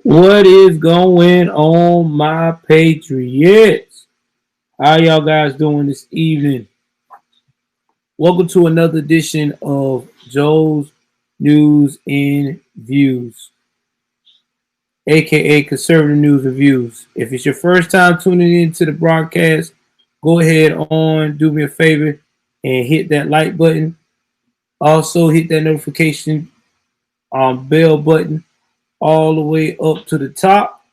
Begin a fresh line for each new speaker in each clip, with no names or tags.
What is going on, my Patriots? How y'all guys doing this evening? Welcome to another edition of Joe's News and Views, aka Conservative News and Views. If it's your first time tuning into the broadcast, go ahead on, do me a favor, and hit that like button. Also, hit that notification bell button all the way up to the top.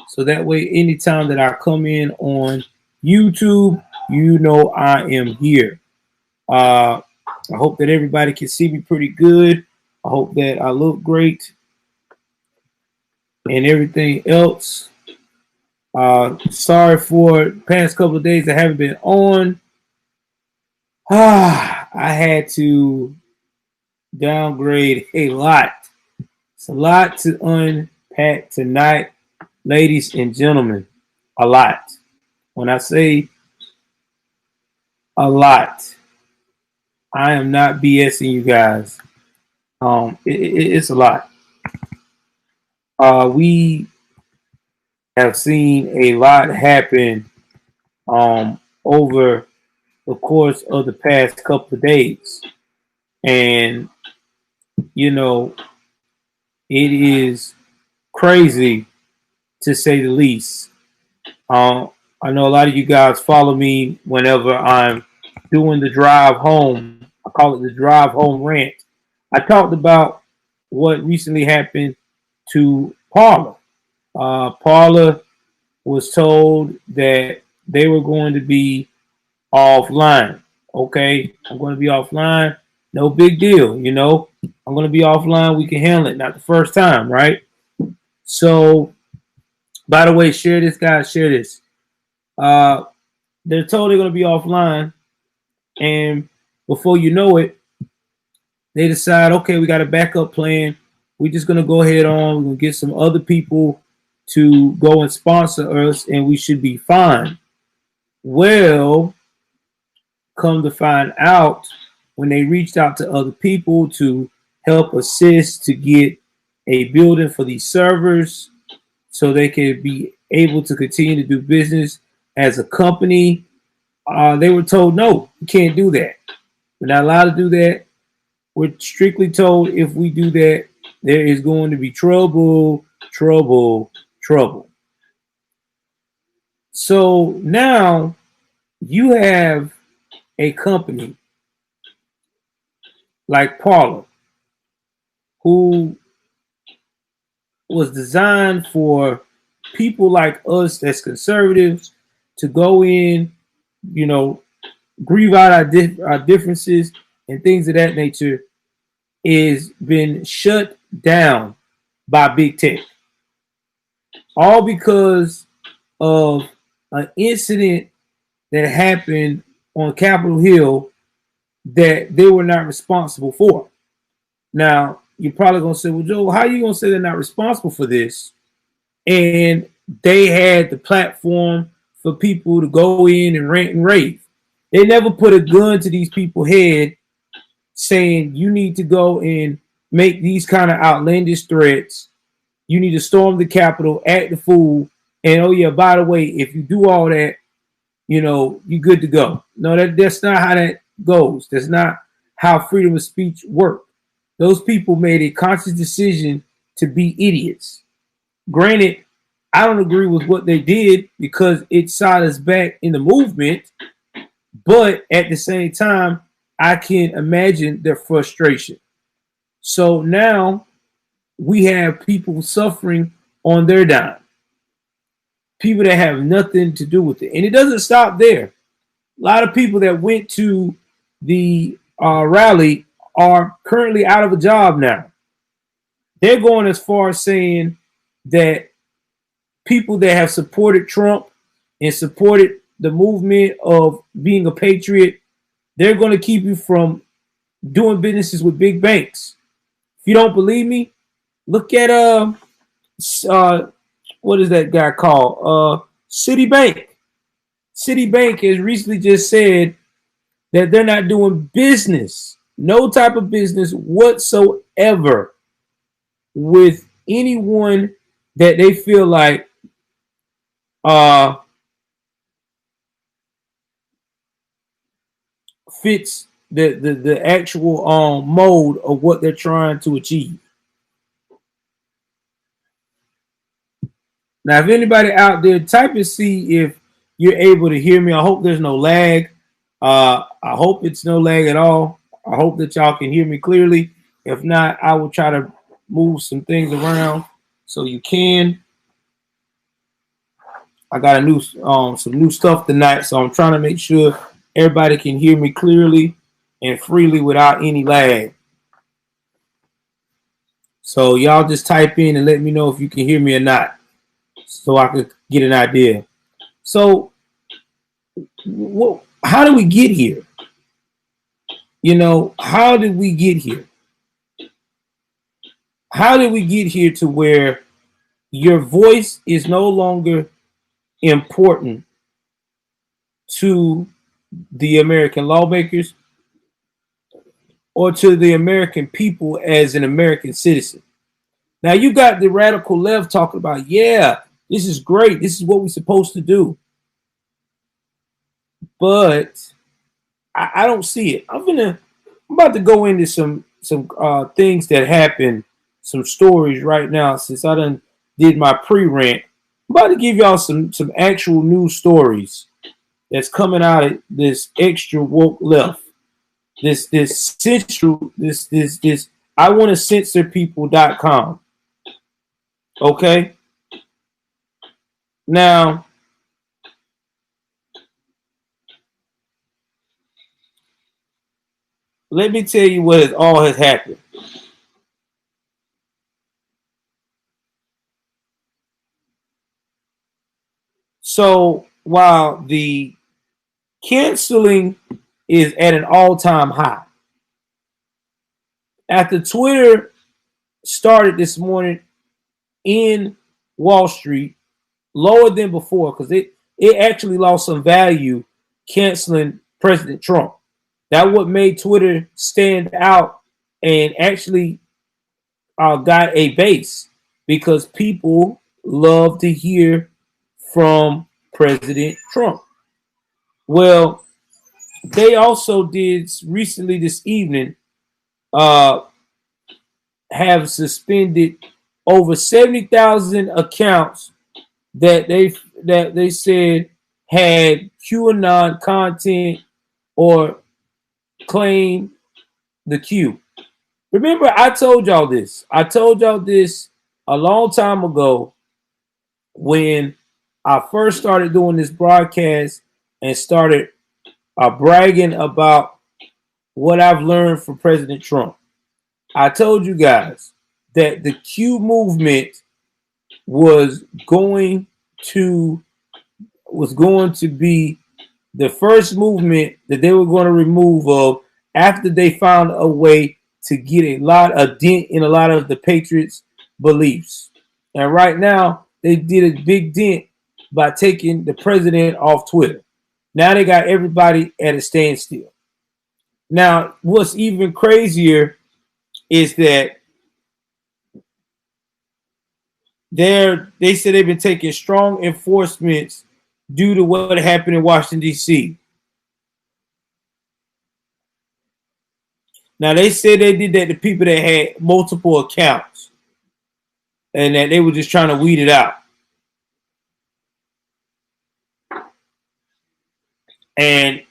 So that way, anytime that I come in on YouTube, you know I am here. I hope that everybody can see me pretty good. I hope that I look great and everything else. Sorry for the past couple of days I haven't been on. I had to downgrade a lot. It's a lot to unpack tonight, ladies and gentlemen. A lot. When I say a lot, I am not BSing you guys. It's a lot. We have seen a lot happen over the course of the past couple of days, and you know it is crazy to say the least. I know a lot of you guys follow me whenever I'm doing the drive home. I call it the drive home rant. I talked about what recently happened to Paula. Paula was told that they were going to be offline. Okay, I'm going to be offline. No big deal, you know. I'm going to be offline. We can handle it. Not the first time, right? So, by the way, share this, guys. Share this. Uh, they're told they're going to be offline, and before you know it, they decide, okay, we got a backup plan. We're just gonna go ahead on. We're gonna get some other people to go and sponsor us, and we should be fine. Well, come to find out, when they reached out to other people to help assist to get a building for these servers, so they could be able to continue to do business as a company, they were told, no, you can't do that. We're not allowed to do that. We're strictly told if we do that, there is going to be trouble, trouble, trouble. So now you have a company like Paula, who was designed for people like us that's conservatives to go in, you know, grieve out our differences and things of that nature, is been shut down by big tech, all because of an incident that happened on Capitol Hill that they were not responsible for. Now, you're probably going to say, well, Joe, how are you going to say they're not responsible for this? And they had the platform for people to go in and rant and rave. They never put a gun to these people's head saying you need to go and make these kind of outlandish threats. You need to storm the Capitol, act the fool, and oh yeah, by the way, if you do all that, you know, you're good to go. No, that's not how that goes. That's not how freedom of speech works. Those people made a conscious decision to be idiots. Granted, I don't agree with what they did because it shot us back in the movement, but at the same time, I can imagine their frustration. So now we have people suffering on their dime, people that have nothing to do with it. And it doesn't stop there. A lot of people that went to the rally are currently out of a job now. They're going as far as saying that people that have supported Trump and supported the movement of being a patriot, they're going to keep you from doing businesses with big banks. If you don't believe me, look at what is that guy called? Citibank. Citibank has recently just said that they're not doing business, no type of business whatsoever, with anyone that they feel like uh fits the actual mode of what they're trying to achieve. Now, if anybody out there, type and see if you're able to hear me. I hope there's no lag. I hope it's no lag at all. I hope that y'all can hear me clearly. If not, I will try to move some things around so you can. I got a new some new stuff tonight, so I'm trying to make sure everybody can hear me clearly and freely without any lag. So y'all just type in and let me know if you can hear me or not, so I could get an idea. So, how do we get here? You know, how did we get here? How did we get here to where your voice is no longer important to the American lawmakers or to the American people as an American citizen? Now you got the radical left talking about, yeah, this is great. This is what we're supposed to do. But I don't see it. I'm about to go into some things that happened, some stories right now since I done did my pre-rant. I'm about to give y'all some actual news stories that's coming out of this extra woke left. This central this I want to censor people.com. Okay? Now, let me tell you what all has happened. So while the canceling is at an all-time high, after Twitter started this morning in Wall Street lower than before, because it actually lost some value canceling President Trump. That what made Twitter stand out and actually got a base, because people love to hear from President Trump. Well, they also did recently this evening have suspended over 70,000 accounts that they said had QAnon content or claim the Q. Remember, I told y'all this. I told y'all this a long time ago when I first started doing this broadcast and started bragging about what I've learned from President Trump. I told you guys that the Q movement was going to be the first movement that they were going to remove of after they found a way to get a dent in a lot of the Patriots' beliefs. And right now, they did a big dent by taking the president off Twitter. Now they got everybody at a standstill. Now, what's even crazier is that they said they've been taking strong enforcements due to what happened in Washington, D.C. Now, they said they did that to people that had multiple accounts and that they were just trying to weed it out. And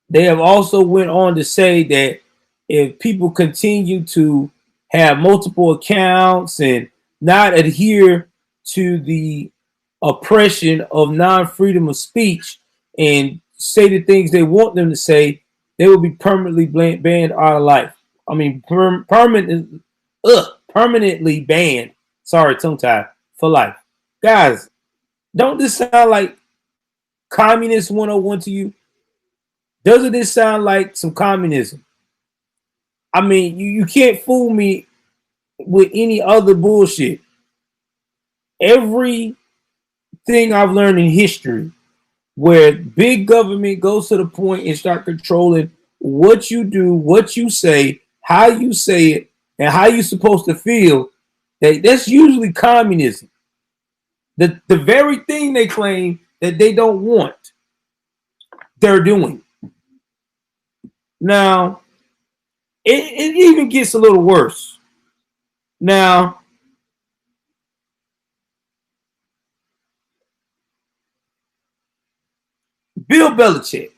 they have also went on to say that if people continue to have multiple accounts and not adhere to the oppression of non-freedom of speech and say the things they want them to say, they will be permanently banned out of life. I mean, permanently banned. Sorry, tongue tie, for life. Guys, don't this sound like communist 101 to you? Doesn't this sound like some communism? I mean, you can't fool me with any other bullshit. Everything I've learned in history where big government goes to the point and start controlling what you do, what you say, how you say it, and how you're supposed to feel, That's usually communism. The very thing they claim that they don't want, they're doing. Now, it even gets a little worse. Now, Bill Belichick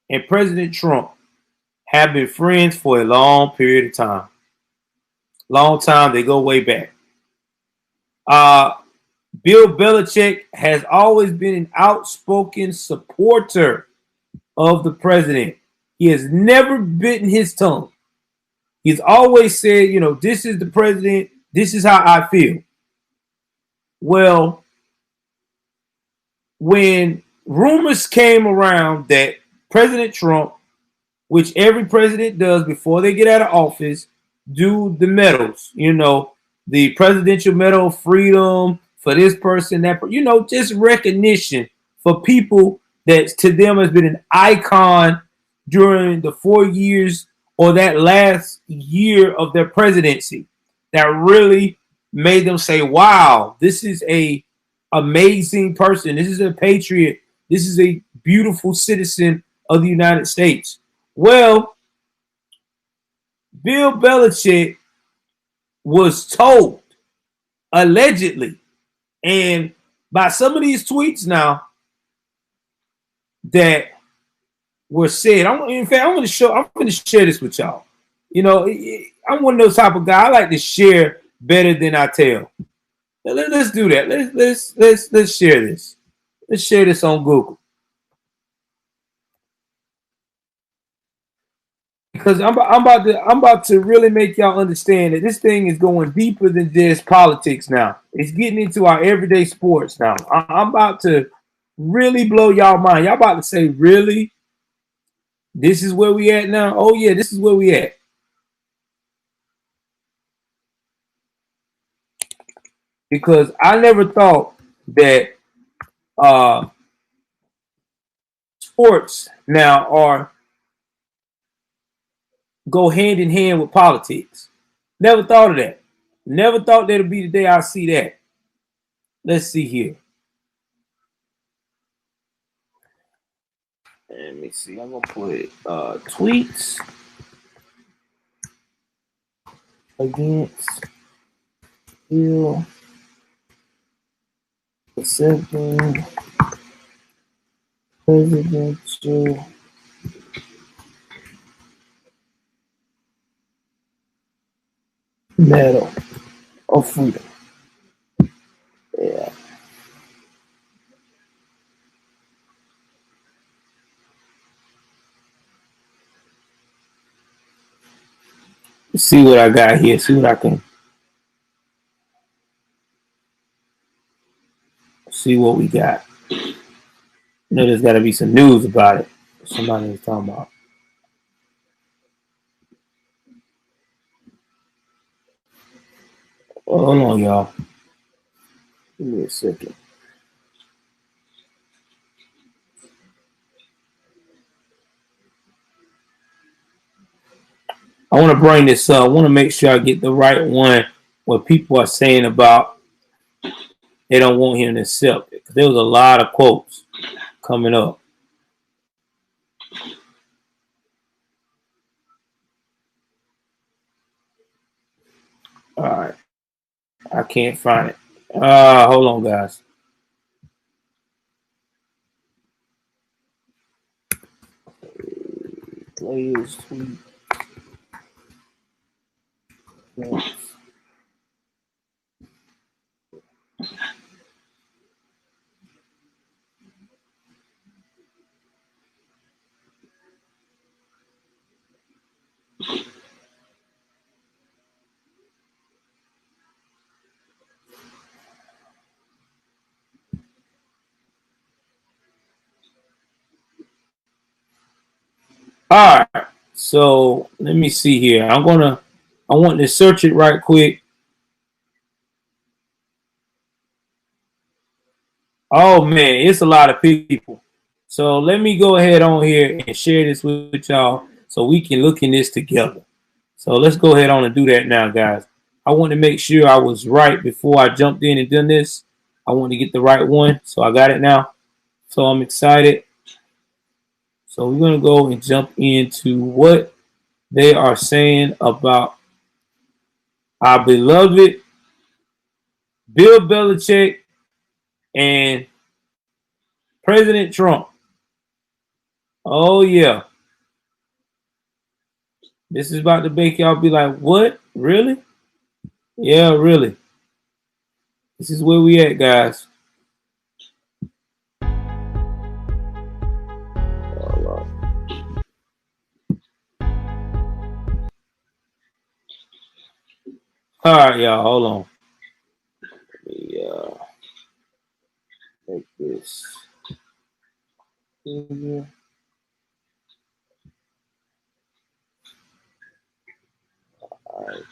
and President Trump have been friends for a long period of time. Long time, they go way back. Bill Belichick has always been an outspoken supporter of the president. He has never bitten his tongue. He's always said, you know, this is the president. This is how I feel. Well, when rumors came around that President Trump, which every president does before they get out of office, do the medals, you know, the Presidential Medal of Freedom for this person, that, you know, just recognition for people that to them has been an icon during the 4 years or that last year of their presidency that really made them say, wow, this is a amazing person. This is a patriot. This is a beautiful citizen of the United States. Well, Bill Belichick was told, allegedly, and by some of these tweets now that were said. In fact, I'm going to share this with y'all. You know, I'm one of those type of guy. I like to share better than I tell. Let's do that. Let's share this. Let's share this on Google. Because I'm about to really make y'all understand that this thing is going deeper than just politics now. It's getting into our everyday sports now. I'm about to really blow y'all mind. Y'all about to say, really? This is where we at now? Oh, yeah, this is where we at. Because I never thought that sports now are go hand in hand with politics. Never thought of that. Never thought that'd be the day I see that. Let's see here. Let me see. I'm gonna put tweets against Bill accepting presidential Medal of Freedom. Yeah. Let's see what I got here. See what I can. See what we got. I know there's got to be some news about it. Somebody was talking about. Oh, hold on, y'all. Give me a second. I want to bring this up. I want to make sure I get the right one where people are saying about they don't want him to accept it. There was a lot of quotes coming up. All right. I can't find it. Hold on, guys. Players tweet. Yes. All right. So let me see here. I want to search it right quick. Oh man, it's a lot of people. So let me go ahead on here and share this with y'all so we can look in this together. So let's go ahead on and do that now, guys. I want to make sure I was right before I jumped in and done this. I want to get the right one, so I got it now. So I'm excited. So we're gonna go and jump into what they are saying about our beloved Bill Belichick and President Trump. Oh yeah. This is about to make y'all be like, what? Really? Yeah, really. This is where we at, guys. All right, y'all, hold on. Let me make this easier. All right.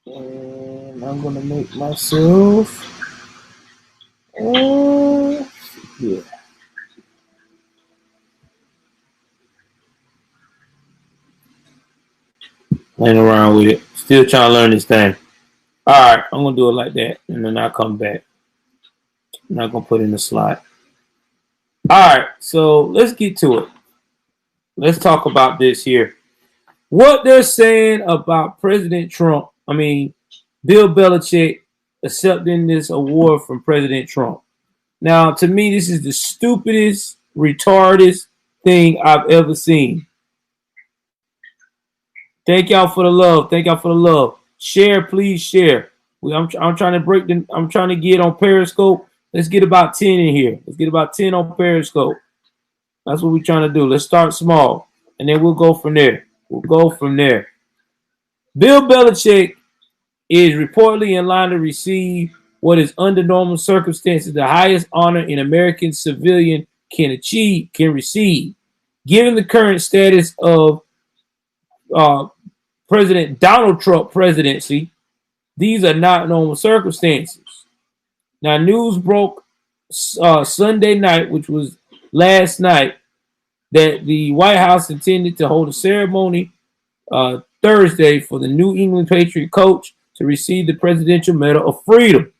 And I'm gonna make myself yeah. Playing around with it. Still trying to learn this thing. All right, I'm gonna do it like that, and then I'll come back. I'm not gonna put in the slot. All right, so let's get to it. Let's talk about this here. What they're saying about President Trump, Bill Belichick accepting this award from President Trump. Now, to me, this is the stupidest, retarded thing I've ever seen. Thank y'all for the love. Thank y'all for the love. Share, please share. I'm trying to break the. I'm trying to get on Periscope. Let's get about 10 in here. Let's get about 10 on Periscope. That's what we're trying to do. Let's start small, and then we'll go from there. We'll go from there. Bill Belichick is reportedly in line to receive what is under normal circumstances the highest honor an American civilian can receive. Given the current status of President Donald Trump presidency, these are not normal circumstances. Now, news broke Sunday night, which was last night, that the White House intended to hold a ceremony Thursday for the New England Patriot coach to receive the Presidential Medal of Freedom.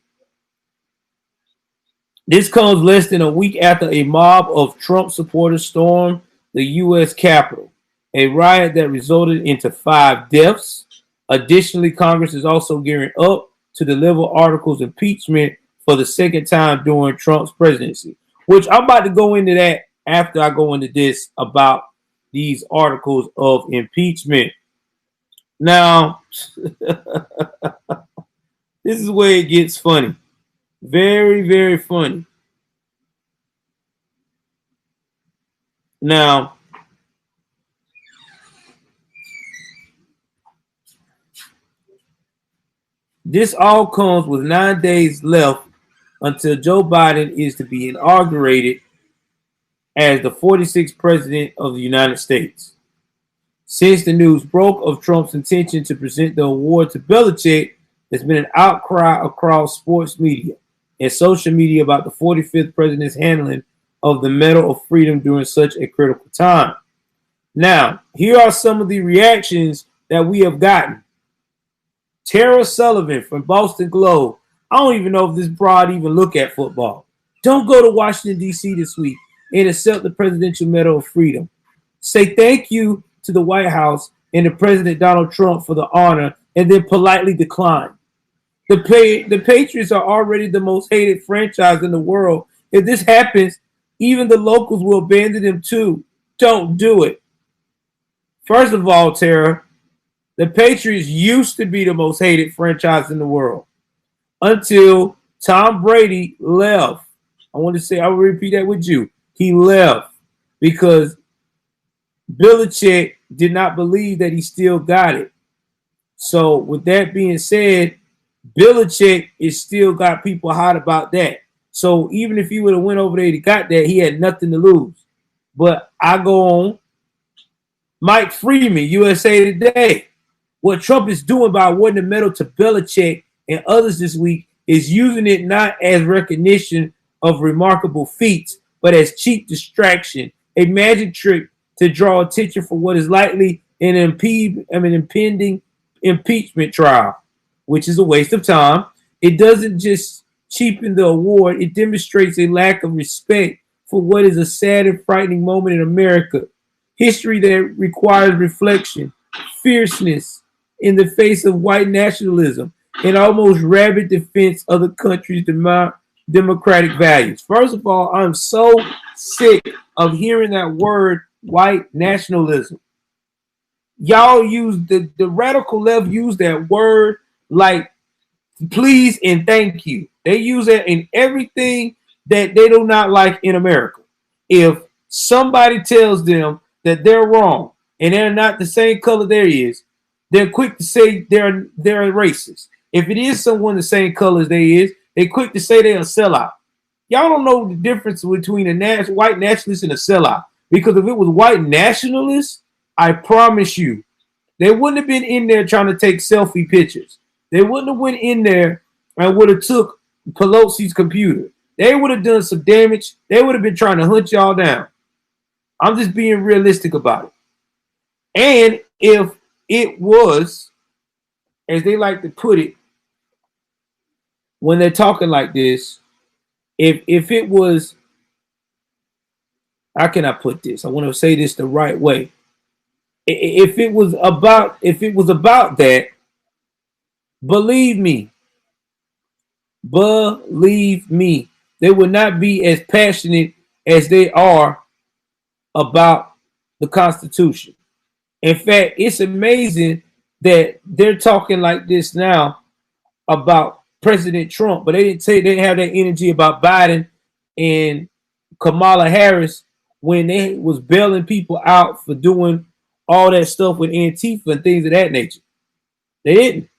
This comes less than a week after a mob of Trump supporters stormed the U.S. Capitol, a riot that resulted into 5 deaths. Additionally, Congress is also gearing up to deliver articles of impeachment for the second time during Trump's presidency, which I'm about to go into that after I go into this about these articles of impeachment. Now, this is where it gets funny. Very, very funny. Now, this all comes with 9 days left until Joe Biden is to be inaugurated as the 46th president of the United States. Since the news broke of Trump's intention to present the award to Belichick, there's been an outcry across sports media and social media about the 45th president's handling of the Medal of Freedom during such a critical time. Now, here are some of the reactions that we have gotten. Tara Sullivan from Boston Globe. I don't even know if this broad even look at football. Don't go to Washington, D.C. this week and accept the Presidential Medal of Freedom. Say thank you to the White House and the President Donald Trump for the honor, and then politely decline. The Patriots are already the most hated franchise in the world. If this happens, even the locals will abandon them too. Don't do it. First of all, Tara, the Patriots used to be the most hated franchise in the world until Tom Brady left. I want to say, I will repeat that with you. He left because Belichick did not believe that he still got it. So with that being said, Belichick is still got people hot about that. So even if he would have went over there and got that, he had nothing to lose. But I go on. Mike Freeman, USA Today. What Trump is doing by awarding the medal to Belichick and others this week is using it not as recognition of remarkable feats, but as cheap distraction, a magic trick to draw attention for what is likely an impending impeachment trial, which is a waste of time. It doesn't just cheapen the award, it demonstrates a lack of respect for what is a sad and frightening moment in America. History that requires reflection, fierceness in the face of white nationalism, and almost rabid defense of the country's democratic values. First of all, I'm so sick of hearing that word white nationalism. Y'all use the radical left use that word like please and thank you. They use it in everything that they do not like in America. If somebody tells them that they're wrong and they're not the same color there is, they're quick to say they're racist. If it is someone the same color as they is, they're quick to say they're a sellout. Y'all don't know the difference between a white nationalist and a sellout. Because if it was white nationalists, I promise you, they wouldn't have been in there trying to take selfie pictures. They wouldn't have went in there and would have took Pelosi's computer. They would have done some damage. They would have been trying to hunt y'all down. I'm just being realistic about it. And if it was, as they like to put it, when they're talking like this, if it was, how can I put this? I want to say this the right way. If it was about that, believe me, they would not be as passionate as they are about the Constitution. In fact, it's amazing that they're talking like this now about President Trump, but they didn't have that energy about Biden and Kamala Harris when they was bailing people out for doing all that stuff with Antifa and things of that nature. They didn't.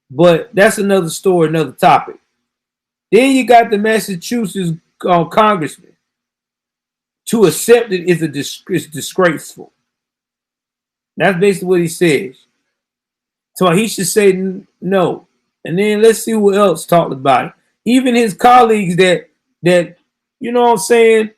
But that's another story, another topic. Then you got the Massachusetts congressman. To accept it is disgraceful. That's basically what he says. So he should say no. And then let's see who else talked about it. Even his colleagues that you know what I'm saying,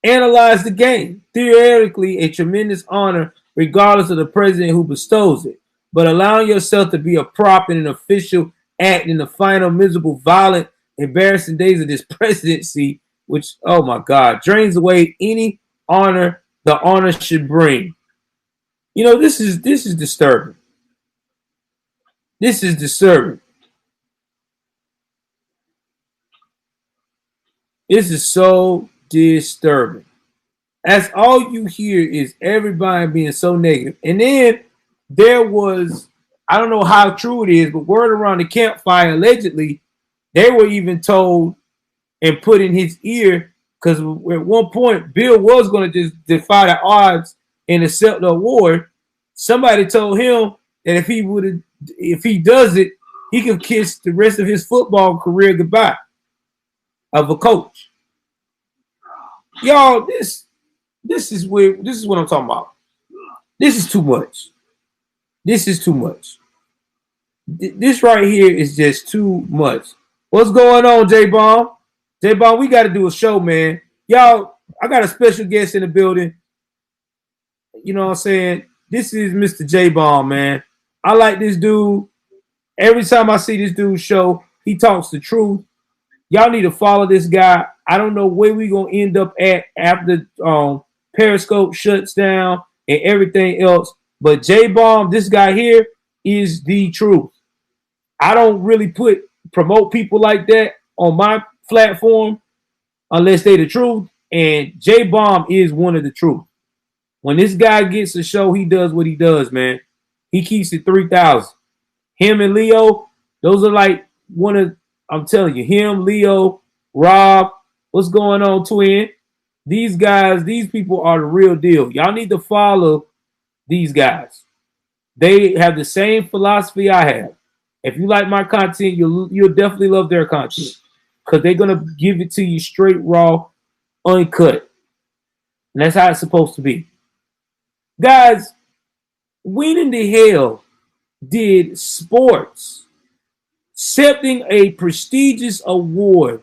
analyze the game. Theoretically, a tremendous honor, regardless of the president who bestows it. But allowing yourself to be a prop in an official act in the final miserable, violent, embarrassing days of this presidency, which, oh my God, drains away any honor the honor should bring. You know, this is disturbing. This is disturbing. This is so disturbing. That's all you hear is everybody being so negative. And then there was, I don't know how true it is, but word around the campfire, allegedly, they were even told and put in his ear, because at one point, Bill was going to just defy the odds and accept the award. Somebody told him that if he does it, he can kiss the rest of his football career goodbye of a coach. Y'all, this is weird. This is what I'm talking about. This is too much. This is too much. This right here is just too much. What's going on, J-Bomb? J-Bomb, we got to do a show, man. Y'all, I got a special guest in the building. You know what I'm saying? This is Mr. J-Bomb, man. I like this dude. Every time I see this dude's show, he talks the truth. Y'all need to follow this guy. I don't know where we're going to end up at after Periscope shuts down and everything else. But J-Bomb, this guy here, is the truth. I don't really promote people like that on my platform unless they the truth. And J-Bomb is one of the truth. When this guy gets a show, he does what he does, man. He keeps it 3,000. Him and Leo, those are like I'm telling you, him, Leo, Rob, what's going on, twin? These guys, these people are the real deal. Y'all need to follow these guys. They have the same philosophy I have. If you like my content, you'll definitely love their content, because they're going to give it to you straight, raw, uncut. And that's how it's supposed to be. Guys, when in the hell did sports accepting a prestigious award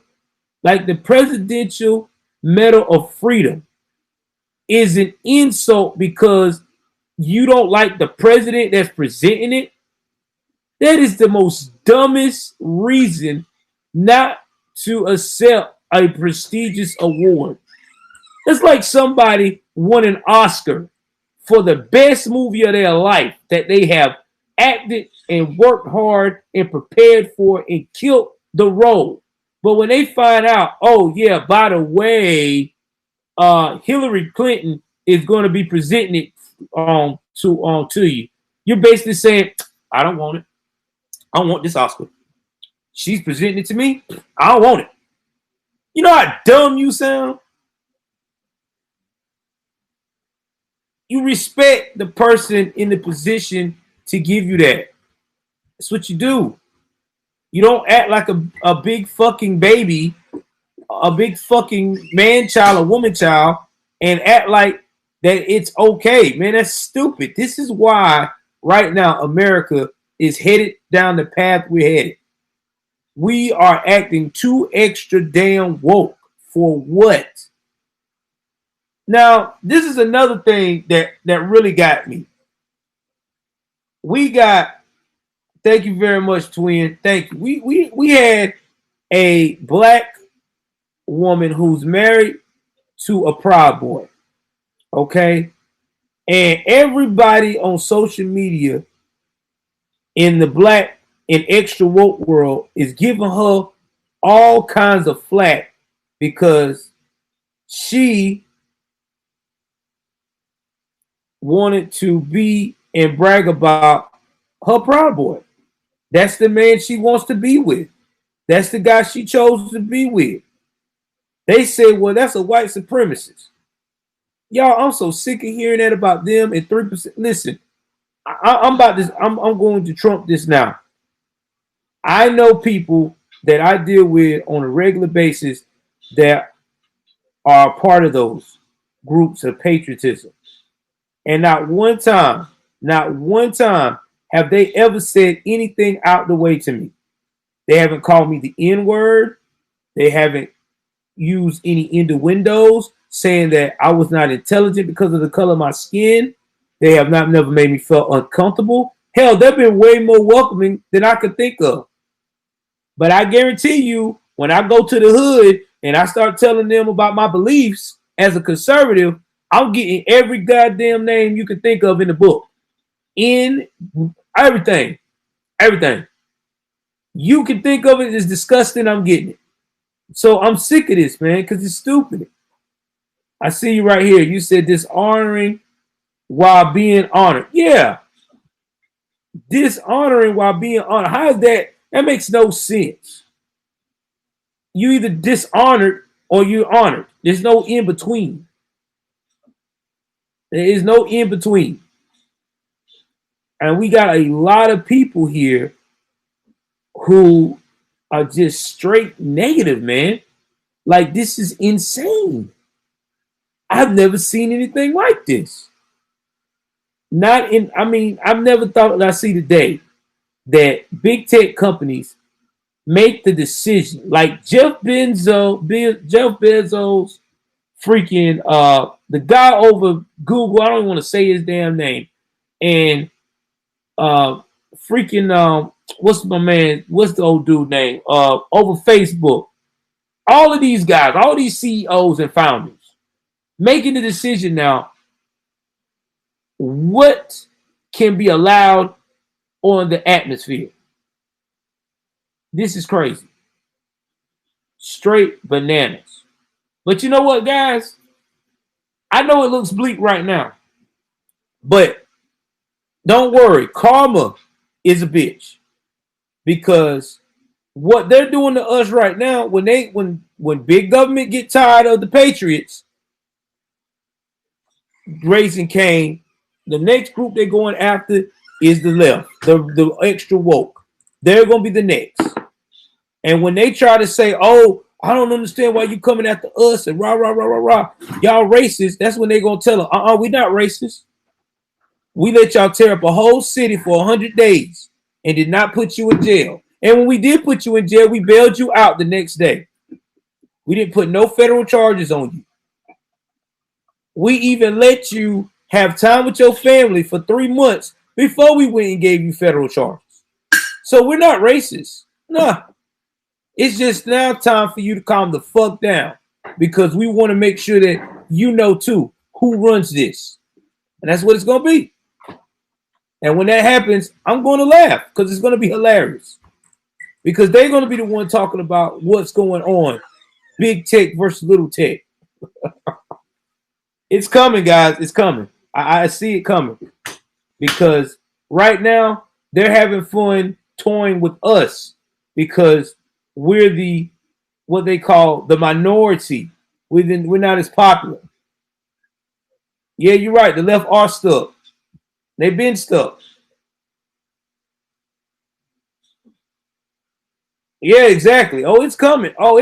like the Presidential Medal of Freedom is an insult because you don't like the president that's presenting it? That is the most dumbest reason not to accept a prestigious award. It's like somebody won an Oscar for the best movie of their life that they have acted and worked hard and prepared for and killed the role. But when they find out, oh yeah, by the way, Hillary Clinton is going to be presenting it to you, you're basically saying, I don't want it. I don't want this Oscar. She's presenting it to me. I don't want it. You know how dumb you sound? You respect the person in the position to give you that. That's what you do. You don't act like a big fucking baby, a big fucking man child, a woman child, and act like that it's okay. Man, that's stupid. This is why right now America is headed down the path we're headed. We are acting too extra damn woke. For what? Now, this is another thing that really got me. We got, thank you very much, twin. Thank you. We had a black woman who's married to a Proud Boy. Okay? And everybody on social media in the black and extra woke world is giving her all kinds of flack because she wanted to be and brag about her Proud Boy. That's the man she wants to be with. That's the guy she chose to be with. They say, well, that's a white supremacist. Y'all, I'm so sick of hearing that about them and 3%. Listen, I'm about this. I'm going to trump this now. I know people that I deal with on a regular basis that are part of those groups of patriotism. And not one time have they ever said anything out the way to me. They haven't called me the N-word. They haven't used any innuendos saying that I was not intelligent because of the color of my skin. They have not never made me feel uncomfortable. Hell, they've been way more welcoming than I could think of. But I guarantee you, when I go to the hood and I start telling them about my beliefs as a conservative, I'm getting every goddamn name you can think of in the book. In everything. Everything. You can think of it as disgusting, I'm getting it. So I'm sick of this, man, because it's stupid. I see you right here. You said dishonoring while being honored. Yeah. Dishonoring while being honored. How is that? That makes no sense. You either dishonored or you're honored. There's no in between. There is no in between. And we got a lot of people here who are just straight negative, man. Like, this is insane. I've never seen anything like this. I've never thought that I see today that big tech companies make the decision. Like Jeff Bezos, freaking the guy over Google, I don't even want to say his damn name. And what's the old dude name? Over Facebook. All of these guys, all these CEOs and founders making the decision now what can be allowed on the atmosphere. This is crazy. Straight bananas. But you know what, guys? I know it looks bleak right now, but don't worry. Karma is a bitch, because what they're doing to us right now, when big government get tired of the patriots raising Cain, the next group they're going after is the left, the extra woke. They're going to be the next. And when they try to say, oh, I don't understand why you coming after us and rah, rah, rah, rah, rah, y'all racist, that's when they're going to tell them, we not racist. We let y'all tear up a whole city for 100 days and did not put you in jail. And when we did put you in jail, we bailed you out the next day. We didn't put no federal charges on you. We even let you have time with your family for 3 months before we went and gave you federal charges. So we're not racist. Nah. It's just now time for you to calm the fuck down because we want to make sure that you know too who runs this. And that's what it's going to be. And when that happens, I'm going to laugh because it's going to be hilarious. Because they're going to be the one talking about what's going on. Big tech versus little tech. It's coming, guys. It's coming. I see it coming. Because right now, they're having fun toying with us because we're the what they call the minority. We're not as popular. Yeah, you're right. The left are stuck. They've been stuck. Yeah, exactly. Oh, it's coming. Oh,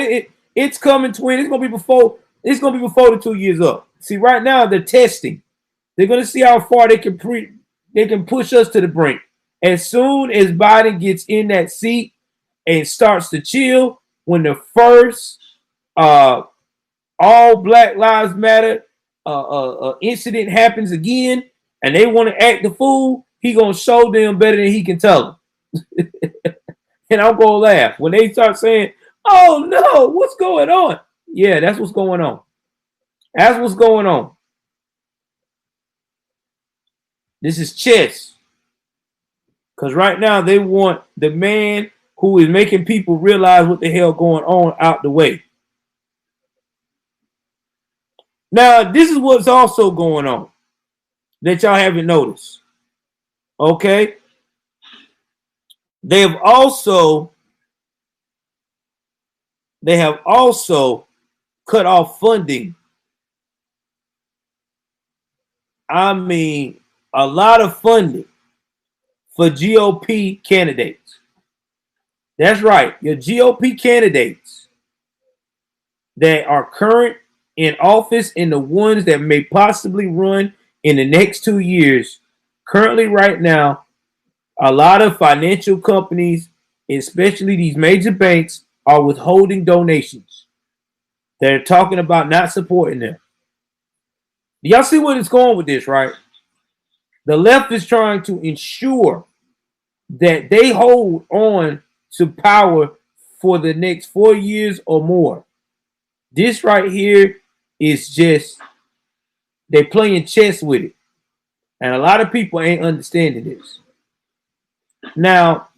it's coming, twin. It's gonna be before. It's gonna be before the 2 years up. See, right now they're testing. They're gonna see how far they can push us to the brink. As soon as Biden gets in that seat and starts to chill, when the first all Black Lives Matter incident happens again, and they want to act the fool, he gonna show them better than he can tell them. And I'm gonna laugh when they start saying, "Oh no, what's going on?" Yeah, that's what's going on. That's what's going on. This is chess. Because right now they want the man who is making people realize what the hell going on out the way. Now, this is what's also going on that y'all haven't noticed. Okay? They have also cut off funding. I mean, a lot of funding for GOP candidates. That's right. Your GOP candidates that are current in office and the ones that may possibly run in the next 2 years, currently right now, a lot of financial companies, especially these major banks, are withholding donations. They're talking about not supporting them. Y'all see where it's going with this, right? The left is trying to ensure that they hold on to power for the next 4 years or more. This right here is just, they're playing chess with it. And a lot of people ain't understanding this. Now,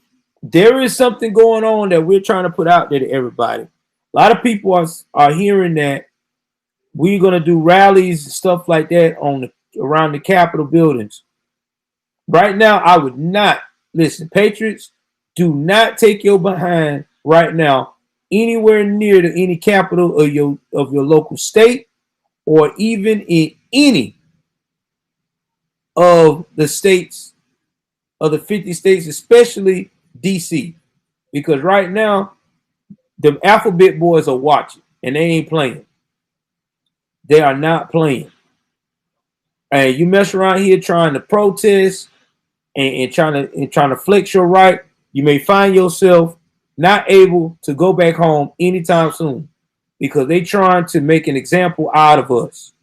there is something going on that we're trying to put out there to everybody. A lot of people are hearing that we're going to do rallies and stuff like that around the Capitol buildings. Right now, I would not listen. Patriots, do not take your behind right now anywhere near to any capital of your local state or even in any of the states of the 50 states, especially DC, because right now the alphabet boys are watching and they ain't playing. They are not playing. And you mess around here trying to protest and trying to flex your right, you may find yourself not able to go back home anytime soon because they trying to make an example out of us.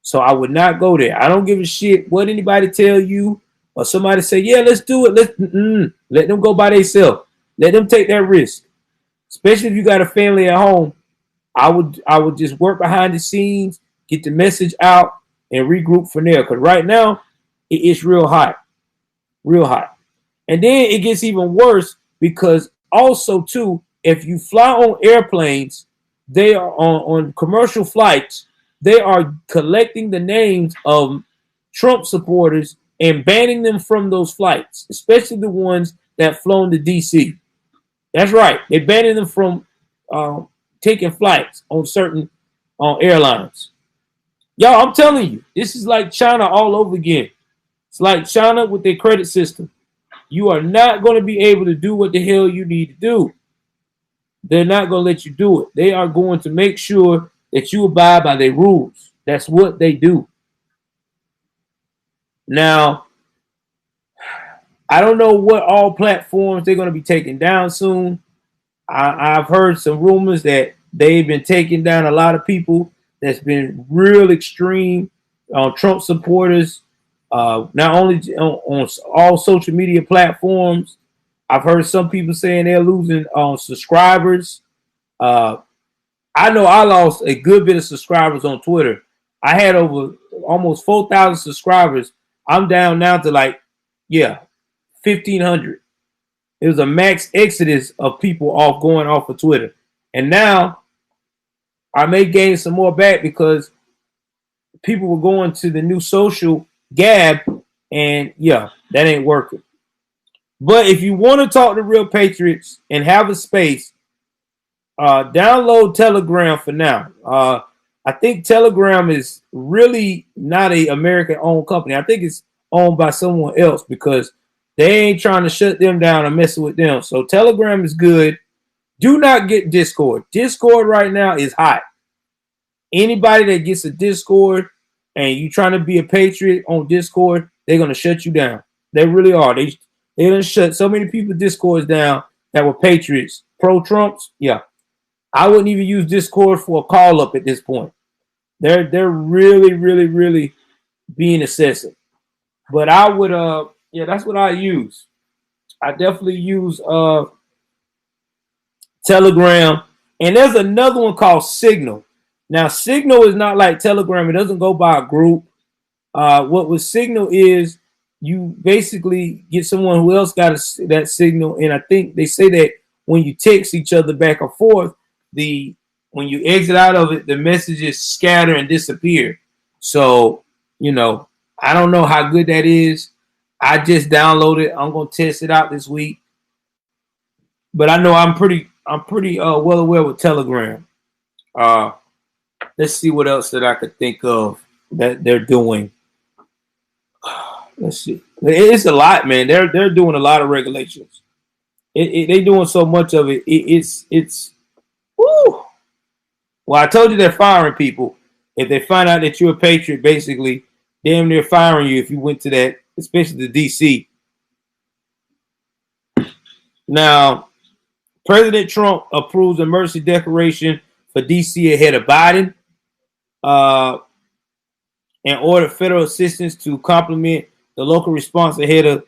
So I would not go there. I don't give a shit what anybody tell you or somebody say, yeah, let's do it. Let them go by themselves. Let them take that risk. Especially if you got a family at home. I would just work behind the scenes, get the message out, and regroup from there. Because right now, it's real hot. Real hot. And then it gets even worse because also, too, if you fly on airplanes, they are on commercial flights, they are collecting the names of Trump supporters and banning them from those flights, especially the ones that flown to DC. That's right. They're banning them from taking flights on certain airlines. Y'all, I'm telling you, this is like China all over again. It's like China with their credit system. You are not going to be able to do what the hell you need to do. They're not going to let you do it. They are going to make sure that you abide by their rules. That's what they do. Now, I don't know what all platforms they're going to be taking down soon. I've heard some rumors that they've been taking down a lot of people that's been real extreme Trump supporters, not only on all social media platforms. I've heard some people saying they're losing subscribers. I know I lost a good bit of subscribers on Twitter. I had over almost 4,000 subscribers. I'm down now to 1,500. It was a max exodus of people going off of Twitter. And now I may gain some more back because people were going to the new social Gab, and that ain't working. But if you want to talk to real patriots and have a space, download Telegram for now. I think Telegram is really not a American-owned company. I think it's owned by someone else because they ain't trying to shut them down or messing with them. So Telegram is good. Do not get Discord. Discord right now is hot. Anybody that gets a Discord and you trying to be a patriot on Discord, they're gonna shut you down. They really are. They done shut so many people Discords down that were patriots, pro-Trumps. Yeah, I wouldn't even use Discord for a call up at this point. They're really, really, really being excessive. But I would that's what I use. I definitely use Telegram, and there's another one called Signal. Now, Signal is not like Telegram. It doesn't go by a group. What with Signal is you basically get someone who else got that signal, and I think they say that when you text each other back and forth, when you exit out of it, the messages scatter and disappear. So, I don't know how good that is. I just downloaded it. I'm gonna test it out this week. But I know I'm pretty well aware with Telegram. Let's see what else that I could think of that they're doing. Let's see. It's a lot, man. They're doing a lot of regulations. They doing so much of it. It's woo. Well, I told you they're firing people. If they find out that you're a patriot, basically, damn near firing you if you went to that, especially the D.C. Now, President Trump approves a mercy declaration for D.C. ahead of Biden and ordered federal assistance to complement the local response ahead of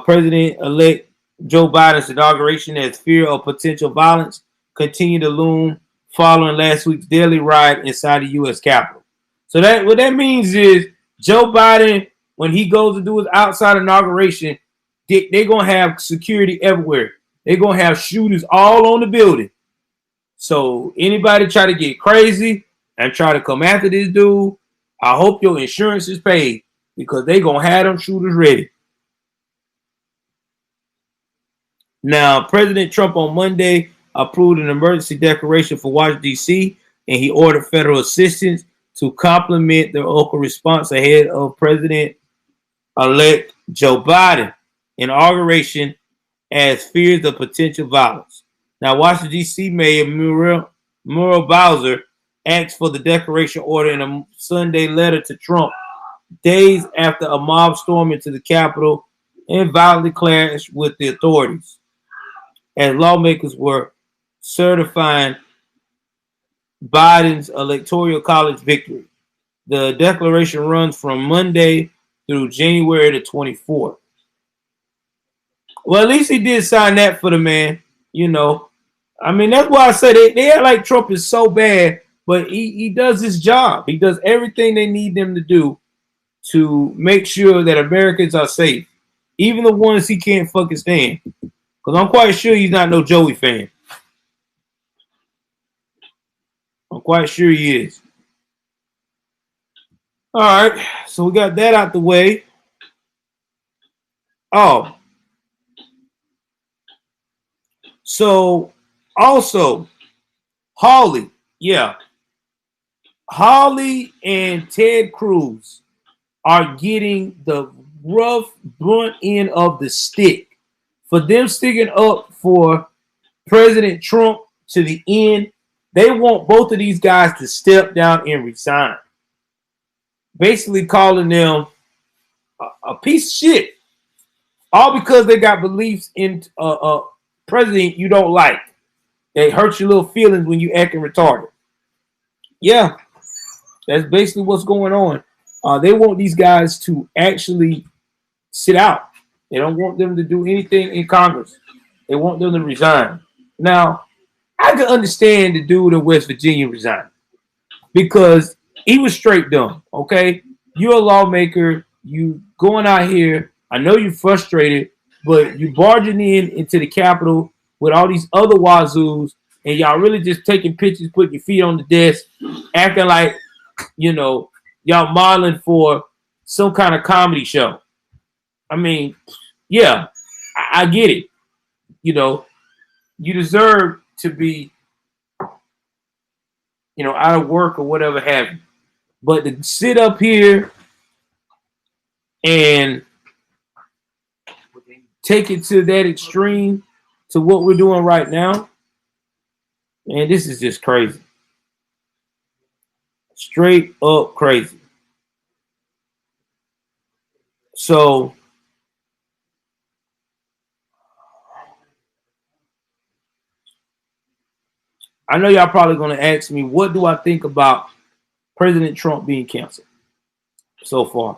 President-elect Joe Biden's inauguration as fear of potential violence continued to loom following last week's deadly riot inside the U.S. Capitol. So what that means is Joe Biden, when he goes to do his outside inauguration, they're going to have security everywhere. They're going to have shooters all on the building. So anybody try to get crazy and try to come after this dude, I hope your insurance is paid because they're going to have them shooters ready. Now, President Trump on Monday approved an emergency declaration for Washington, D.C., and he ordered federal assistance to complement the local response ahead of President-elect Joe Biden inauguration as fears of potential violence. Now, Washington, D.C. Mayor Muriel Bowser asked for the declaration order in a Sunday letter to Trump days after a mob stormed into the Capitol and violently clashed with the authorities as lawmakers were certifying Biden's electoral college victory. The declaration runs from Monday through January the 24th. Well, at least he did sign that for the man, I mean, that's why I say they act like Trump is so bad, but he does his job. He does everything they need them to do to make sure that Americans are safe, even the ones he can't fucking stand. Because I'm quite sure he's not no Joey fan. I'm quite sure he is. All right, so we got that out the way. Oh. So, also, Hawley and Ted Cruz are getting the rough brunt end of the stick for them sticking up for President Trump to the end. They want both of these guys to step down and resign, basically calling them a piece of shit, all because they got beliefs in a president you don't like. It hurts your little feelings when you acting retarded. Yeah, that's basically what's going on. They want these guys to actually sit out. They don't want them to do anything in Congress. They want them to resign. Now, I can understand the dude in West Virginia resign because he was straight dumb. Okay, you're a lawmaker. You going out here. I know you're frustrated, but you barging into the Capitol with all these other wazoos, and y'all really just taking pictures, putting your feet on the desk, acting like y'all modeling for some kind of comedy show. I mean, yeah, I get it. You deserve to be, out of work or whatever have you. But to sit up here and take it to that extreme to what we're doing right now, man, this is just crazy. Straight up crazy. So I know y'all probably going to ask me, what do I think about President Trump being canceled so far?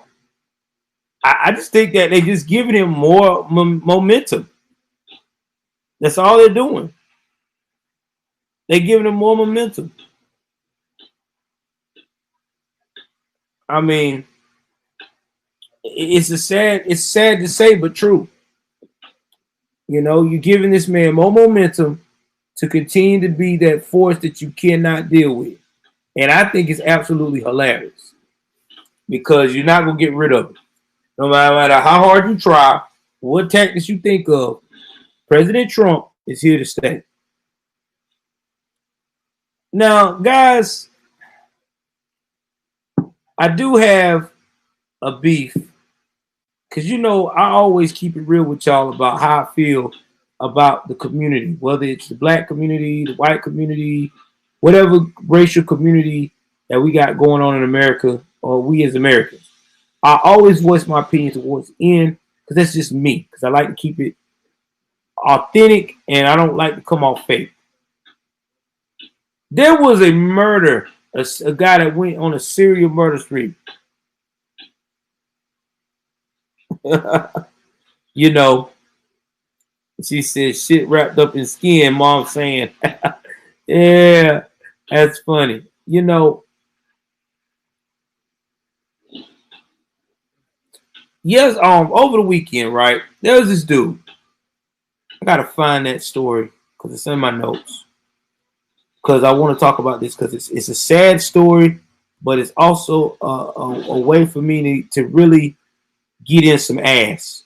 I just think that they're just giving him more momentum. That's all they're doing. They're giving him more momentum. I mean, it's sad to say, but true. You're giving this man more momentum to continue to be that force that you cannot deal with. And I think it's absolutely hilarious because you're not going to get rid of it. No matter how hard you try, what tactics you think of, President Trump is here to stay. Now, guys, I do have a beef because, I always keep it real with y'all about how I feel about the community, whether it's the black community, the white community, whatever racial community that we got going on in America, or we as Americans. I always voice my opinion towards the end because that's just me, because I like to keep it authentic and I don't like to come off fake. There was a murder, a guy that went on a serial murder spree. She said shit wrapped up in skin, mom saying. Yeah, that's funny. Yes, over the weekend, right? There was this dude. I gotta find that story because it's in my notes. Because I want to talk about this because it's a sad story, but it's also a way for me to really get in some ass,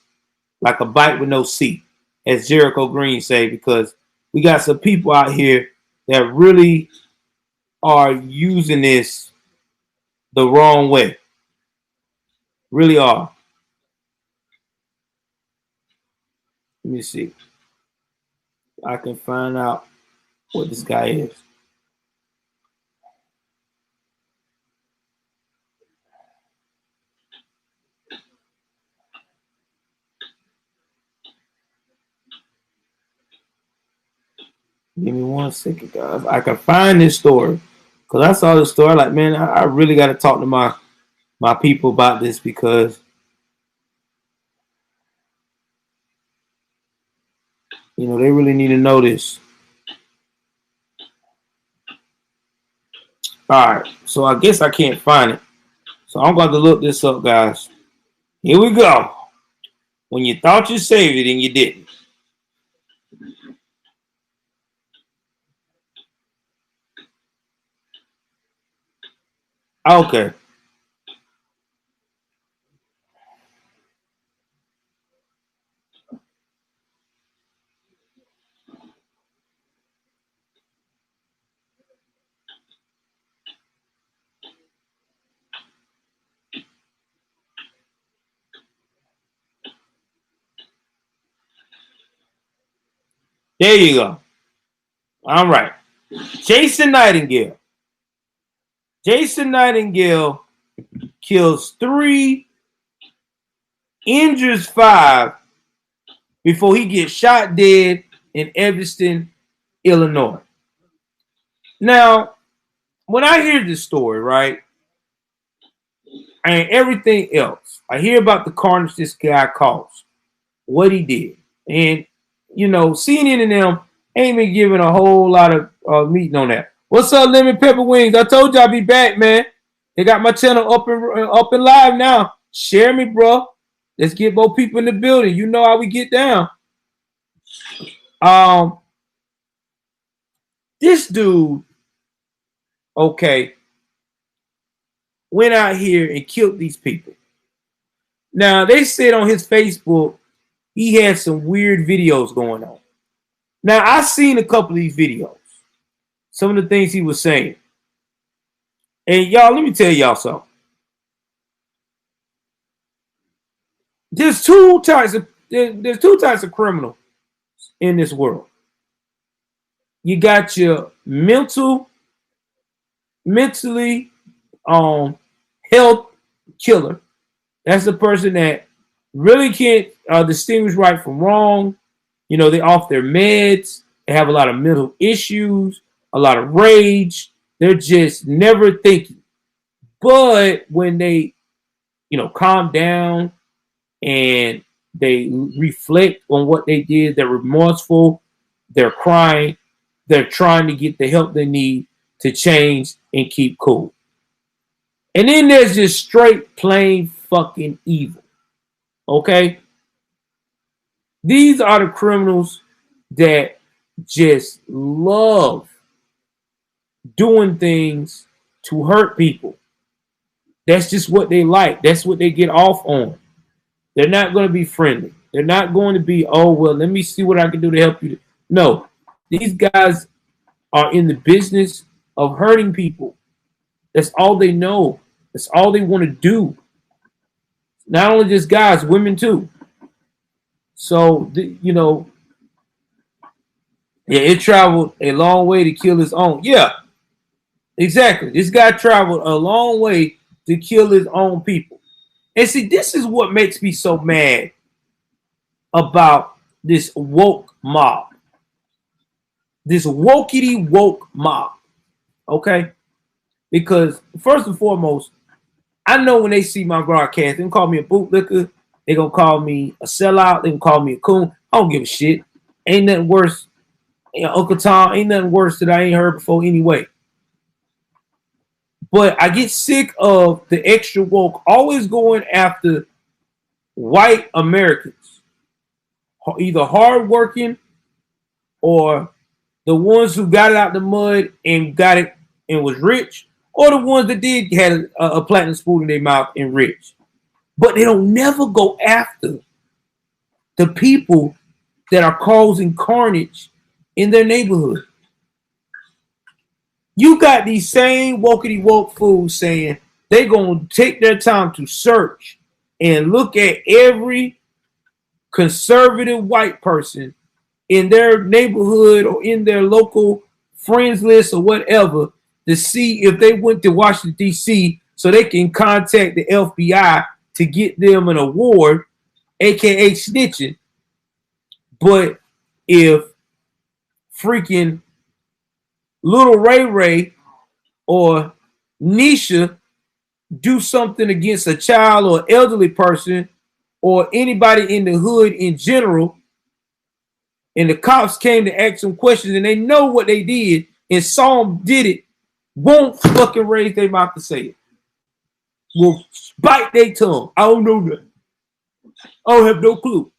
like a bite with no seat, as Jericho Green say, because we got some people out here that really are using this the wrong way. Really are. Let me see. I can find out what this guy is. Give me 1 second, guys. I can find this story because I saw this story. Like, man, I really got to talk to my people about this because they really need to know this. All right, so I guess I can't find it. So I'm going to look this up, guys. Here we go. When you thought you saved it and you didn't. Okay. There you go. All right. Jason Nightingale. Jason Nightingale kills 3, injures 5 before he gets shot dead in Evanston, Illinois. Now, when I hear this story, right, and everything else, I hear about the carnage this guy caused, what he did. And CNN and them ain't been giving a whole lot of meeting on that. What's up, Lemon Pepper Wings? I told you I'll be back, man. They got my channel up and live now. Share me, bro. Let's get more people in the building. You know how we get down. This dude, okay, went out here and killed these people. Now, they said on his Facebook he had some weird videos going on. Now, I've seen a couple of these videos. Some of the things he was saying. And y'all, let me tell y'all something. There's two types of criminals in this world. You got your mentally health killer. That's the person that really can't distinguish right from wrong. They're off their meds. They have a lot of mental issues, a lot of rage. They're just never thinking. But when they, calm down and they reflect on what they did, they're remorseful, they're crying, they're trying to get the help they need to change and keep cool. And then there's just straight, plain fucking evil. Okay? These are the criminals that just love doing things to hurt people. That's just what they like. That's what they get off on. They're not going to be friendly. They're not going to be, oh, well, let me see what I can do to help you. No, these guys are in the business of hurting people. That's all they know. That's all they want to do. Not only just guys, women too. So, yeah, it traveled a long way to kill his own. Yeah, exactly. This guy traveled a long way to kill his own people. And see, this is what makes me so mad about this woke mob. This wokey woke mob. Okay? Because first and foremost, I know when they see my broadcast, they can call me a bootlicker. They're going to call me a sellout. They can call me a coon. I don't give a shit. Ain't nothing worse. Uncle Tom, ain't nothing worse that I ain't heard before anyway. But I get sick of the extra woke always going after white Americans, either hardworking or the ones who got it out the mud and got it and was rich, or the ones that did had a platinum spoon in their mouth and rich. But they don't never go after the people that are causing carnage in their neighborhood. You got these same wokey woke fools saying they're going to take their time to search and look at every conservative white person in their neighborhood or in their local friends list or whatever to see if they went to Washington, D.C. so they can contact the FBI to get them an award, aka snitching. But if freaking Little Ray Ray or Nisha do something against a child or elderly person or anybody in the hood in general, and the cops came to ask them questions and they know what they did and saw them did it, won't fucking raise their mouth to say it. Will bite their tongue. I don't know that. I don't have no clue.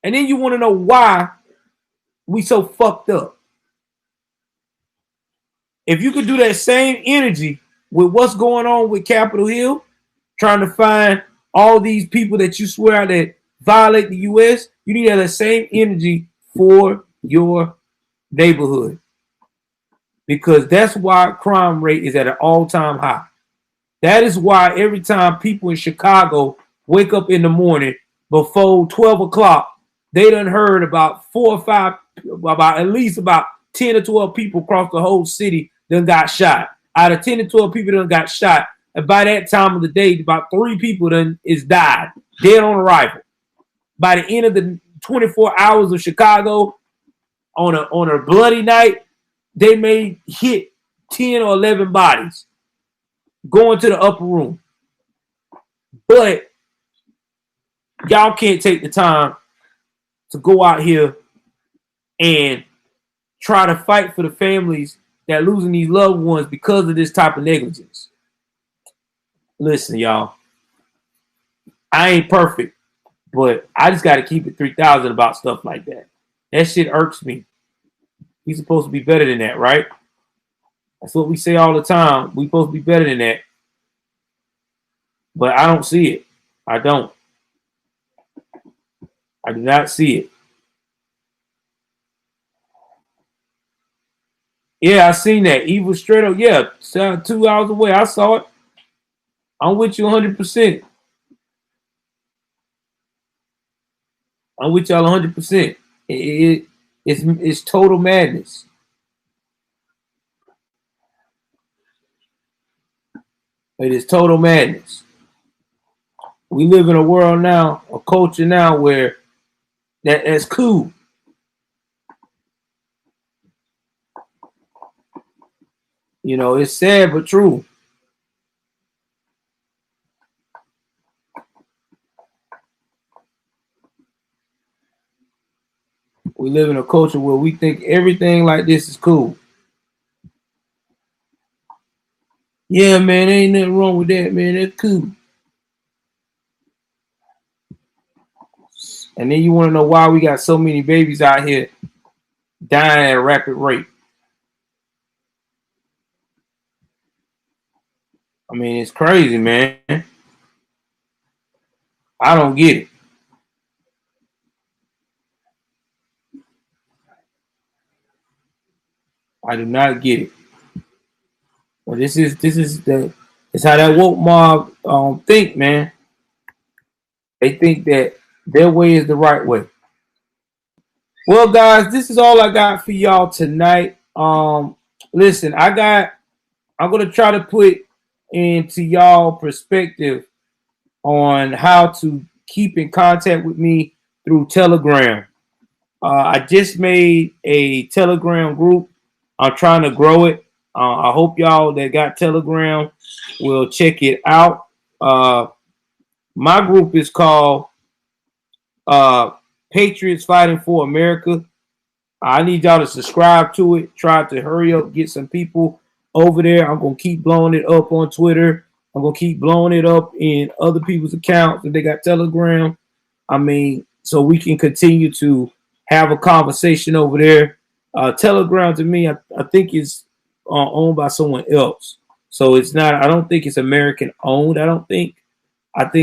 And then you want to know why we so fucked up. If you could do that same energy with what's going on with Capitol Hill, trying to find all these people that you swear out that violate the U.S., you need to have the same energy for your neighborhood. Because that's why crime rate is at an all-time high. That is why every time people in Chicago wake up in the morning before 12 o'clock, they done heard about 4 or 5, about at least about 10 or 12 people across the whole city done got shot. Out of 10 to 12 people done got shot. And by that time of the day, about 3 people done is died, dead on arrival. By the end of the 24 hours of Chicago, on a bloody night, they may hit 10 or 11 bodies going to the upper room. But y'all can't take the time to go out here and try to fight for the families that are losing these loved ones because of this type of negligence. Listen, y'all, I ain't perfect, but I just got to keep it 3,000 about stuff like that. That shit irks me. He's supposed to be better than that, right? That's what we say all the time. We supposed to be better than that. But I don't see it. I don't. I do not see it. Yeah, I seen that. Evil straight up. Yeah, 2 hours away. I saw it. I'm with you 100%. I'm with y'all 100%. It's total madness. It is total madness. We live in a world now, a culture now where that's cool. You know, it's sad but true. We live in a culture where we think everything like this is cool. Yeah, man, ain't nothing wrong with that, man. That's cool. And then you want to know why we got so many babies out here dying at a rapid rate. I mean, it's crazy, man. I don't get it. I do not get it. But it's how that woke mob think, man. They think that their way is the right way. Well, guys, this is all I got for y'all tonight. Listen, I'm gonna try to put into y'all perspective on how to keep in contact with me through Telegram. I just made a Telegram group. I'm trying to grow it. I hope y'all that got Telegram will check it out. My group is called Patriots Fighting for America. I need y'all to subscribe to it. Try to hurry up, get some people over there. I'm going to keep blowing it up on Twitter. I'm going to keep blowing it up in other people's accounts if they got Telegram. I mean, so we can continue to have a conversation over there. Telegram to me, I think is owned by someone else. So it's not, I don't think it's American owned. I think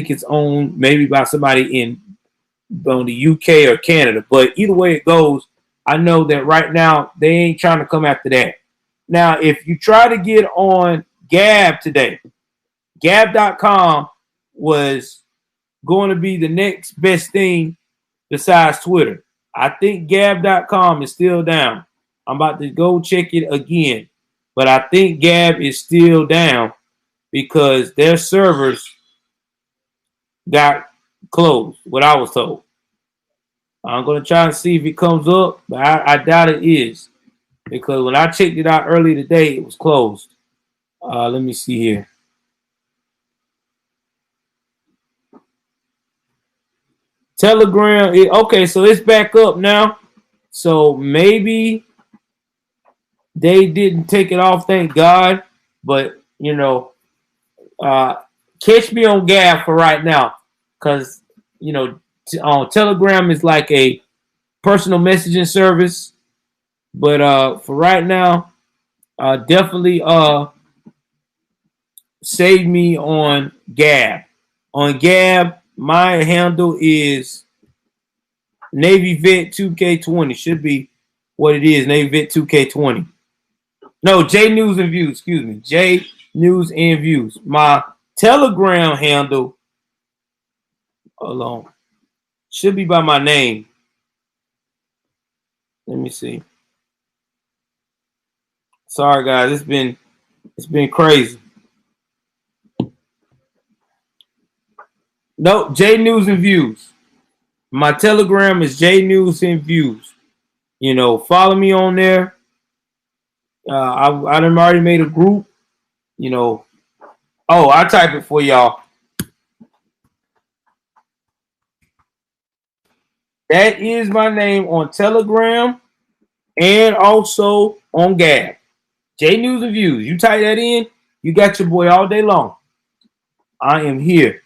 it's owned maybe by somebody on the UK or Canada. But either way it goes, I know that right now they ain't trying to come after that. Now, if you try to get on Gab today, Gab.com was going to be the next best thing besides Twitter. I think Gab.com is still down. I'm about to go check it again. But I think Gab is still down because their servers got closed, what I was told. I'm going to try and see if it comes up, but I doubt it is. Because when I checked it out early today, it was closed. Let me see here. Telegram, okay, so it's back up now. So maybe they didn't take it off, thank God. But, you know, catch me on Gab for right now. Because, you know, Telegram is like a personal messaging service. But for right now, definitely save me on Gab. On Gab, my handle is Navy Vet 2K20. Should be what it is, Navy Vet 2K20. No, J News and Views. Excuse me, J News and Views. My Telegram handle, hold on, should be by my name. Let me see. Sorry, guys, it's been crazy. No, J News and Views. My Telegram is J News and Views. You know, follow me on there. I done already made a group. You know, oh, I type it for y'all. That is my name on Telegram and also on Gab. J News and Views. You type that in, you got your boy all day long. I am here.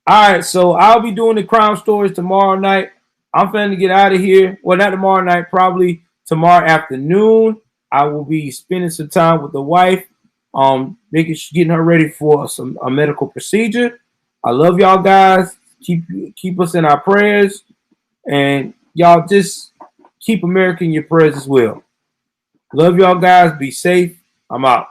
All right, so I'll be doing the crime stories tomorrow night. I'm finna get out of here. Well, not tomorrow night, probably tomorrow afternoon. I will be spending some time with the wife, getting her ready for a medical procedure. I love y'all guys. Keep us in our prayers, and y'all just keep America in your prayers as well. Love y'all guys. Be safe. I'm out.